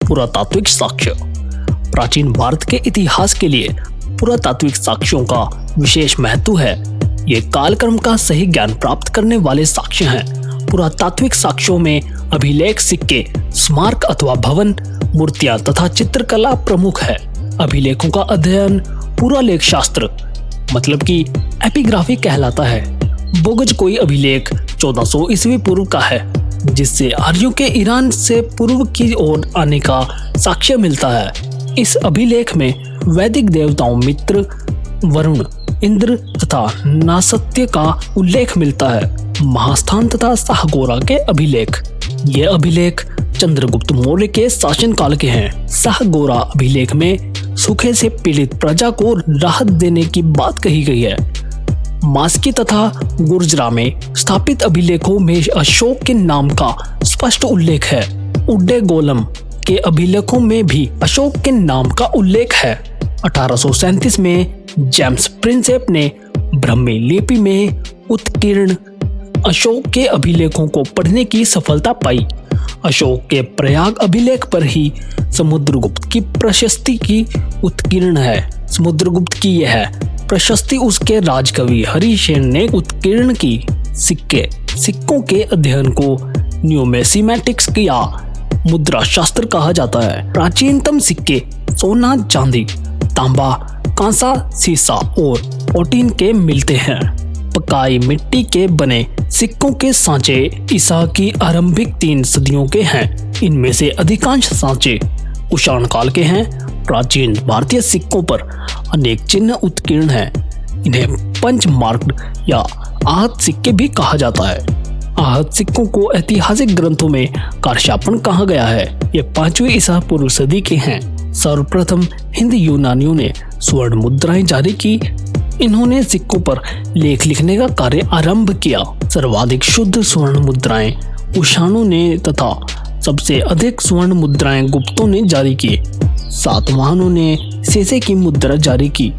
पुरातात्विक साक्ष्य। प्राचीन भारत के इतिहास के लिए पुरातात्विक साक्ष्यों का विशेष महत्व है। ये कालक्रम का सही ज्ञान प्राप्त करने वाले साक्ष्य हैं। पुरातात्विक साक्ष्यों में अभिलेख, सिक्के, स्मारक अथवा भवन, मूर्तियां तथा चित्रकला प्रमुख है। अभिलेखों का अध्ययन पुरालेख शास्त्र मतलब कि एपिग्राफी कहलाता है। बोगज कोई अभिलेख 1400 ईस्वी पूर्व का है, जिससे आर्यों के ईरान से पूर्व की ओर आने का साक्ष्य मिलता है। इस अभिलेख में वैदिक देवताओं मित्र, वरुण, इंद्र तथा नासत्य का उल्लेख मिलता है। महास्थान तथा साहगोरा के अभिलेख, ये अभिलेख चंद्रगुप्त मौर्य के शासनकाल के हैं। साहगोरा अभिलेख में सूखे से पीड़ित प्रजा को राहत देने की बात कही गई है। मास्की तथा गुर्जरा में स्थापित अभिलेखों में अशोक के नाम का स्पष्ट उल्लेख है। उड्डे गोलम के अभिलेखों में भी अशोक के नाम का उल्लेख है। 1837 में जेम्स प्रिंसेप ने ब्राह्मी लिपि में उत्कीर्ण अशोक के अभिलेखों को पढ़ने की सफलता पाई। अशोक के प्रयाग अभिलेख पर ही समुद्रगुप्त की प्रशस्ति की उत्कीर्ण है। समुद्रगुप्त की यह प्रशस्ति उसके राजकवि हरिसेन ने उत्कीर्ण की। सिक्कों के अध्ययन को न्यूमिस्मेटिक्स या मुद्रा शास्त्र कहा जाता है। प्राचीनतम सिक्के सोना, चांदी, तांबा, कांसा, सीसा और प्लेटिन के मिलते हैं। पकाई मिट्टी के बने सिक्कों के सांचे ईसा की आरंभिक 3 सदियों के हैं। इनमें से अधिकांश सांचे कुषाण काल के हैं। प्राचीन भारतीय सिक्कों पर अनेक चिन्ह उत्कीर्ण हैं। इन्हें पंचमार्क या आहत सिक्के भी कहा जाता है। आहत सिक्कों को ऐतिहासिक ग्रंथों में कारशापन कहा गया है। ये 5वीं ईसा पूर्व सदी के हैं। सर्वप्रथम हिंद यूनानियों ने स्वर्ण मुद्राएं जारी की। इन्होंने सिक्कों पर लेख लिखने का कार्य आरंभ किया। सर्वाधिक शुद्ध स्वर्ण मुद्राएं कुषाणों ने तथा सबसे अधिक स्वर्ण मुद्राएं गुप्तों ने जारी की। सातवाहनों ने सीसे की मुद्रा जारी की।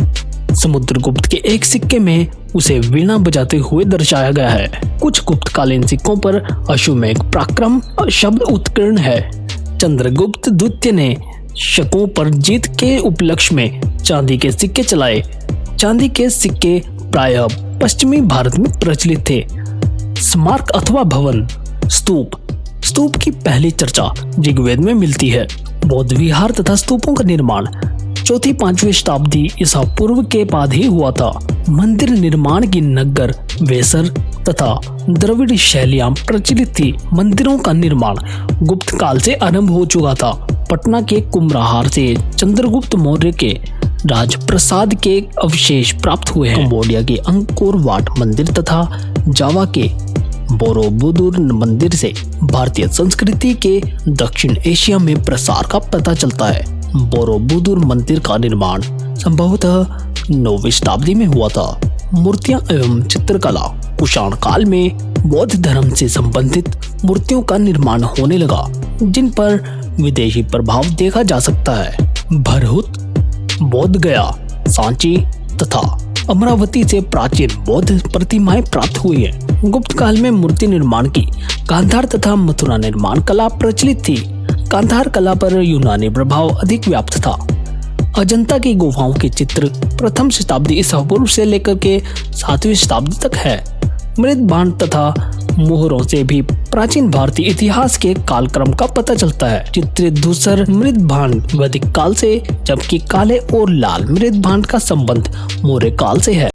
समुद्रगुप्त के एक सिक्के में उसे वीणा बजाते हुए दर्शाया गया है। कुछ गुप्तकालीन सिक्कों पर अश्वमेघ पराक्रम शब्द उत्कीर्ण है। चंद्रगुप्त द्वितीय ने शकों पर जीत के उपलक्ष्य में चांदी के सिक्के चलाए। चांदी के सिक्के प्रायः पश्चिमी भारत में प्रचलित थे। स्मारक अथवा भवन, स्तूप की पहली चर्चा ऋग्वेद में मिलती है। बौद्ध विहार तथा स्तूपों का निर्माण 4वीं-5वीं शताब्दी ईसा पूर्व के बाद ही हुआ था। मंदिर निर्माण की नगर, वेसर तथा द्रविड़ शैलियां प्रचलित थी। मंदिरों का निर्माण गुप्त काल से आरंभ हो चुका था। पटना के कुम्हरार से चंद्रगुप्त मौर्य के राजप्रसाद के अवशेष प्राप्त हुए हैं। कंबोडिया के अंकोर वाट मंदिर तथा जावा के बोरोबुदुर मंदिर से भारतीय संस्कृति के दक्षिण एशिया में प्रसार का पता चलता है। बोरोबुदुर मंदिर का निर्माण संभवतः 9वीं शताब्दी में हुआ था। मूर्तियां एवं चित्रकला, कुषाण काल में बौद्ध धर्म से संबंधित मूर्तियों का निर्माण होने लगा, जिन पर विदेशी प्रभाव देखा जा सकता है। भरहुत, बोध गया, सांची तथा अमरावती से प्राचीन बौद्ध प्रतिमाएं प्राप्त हुई हैं। गुप्त काल में मूर्ति निर्माण की गांधार तथा मथुरा निर्माण कला प्रचलित थी। गांधार कला पर यूनानी प्रभाव अधिक व्याप्त था। अजंता की गुफाओं के चित्र प्रथम शताब्दी ईसा पूर्व से लेकर के 7वीं शताब्दी तक है। मृदभांड तथा मोहरों से भी प्राचीन भारतीय इतिहास के कालक्रम का पता चलता है। चित्रित धूसर मृदभांड वैदिक काल से, जबकि काले और लाल मृदभांड का संबंध मौर्य काल से है।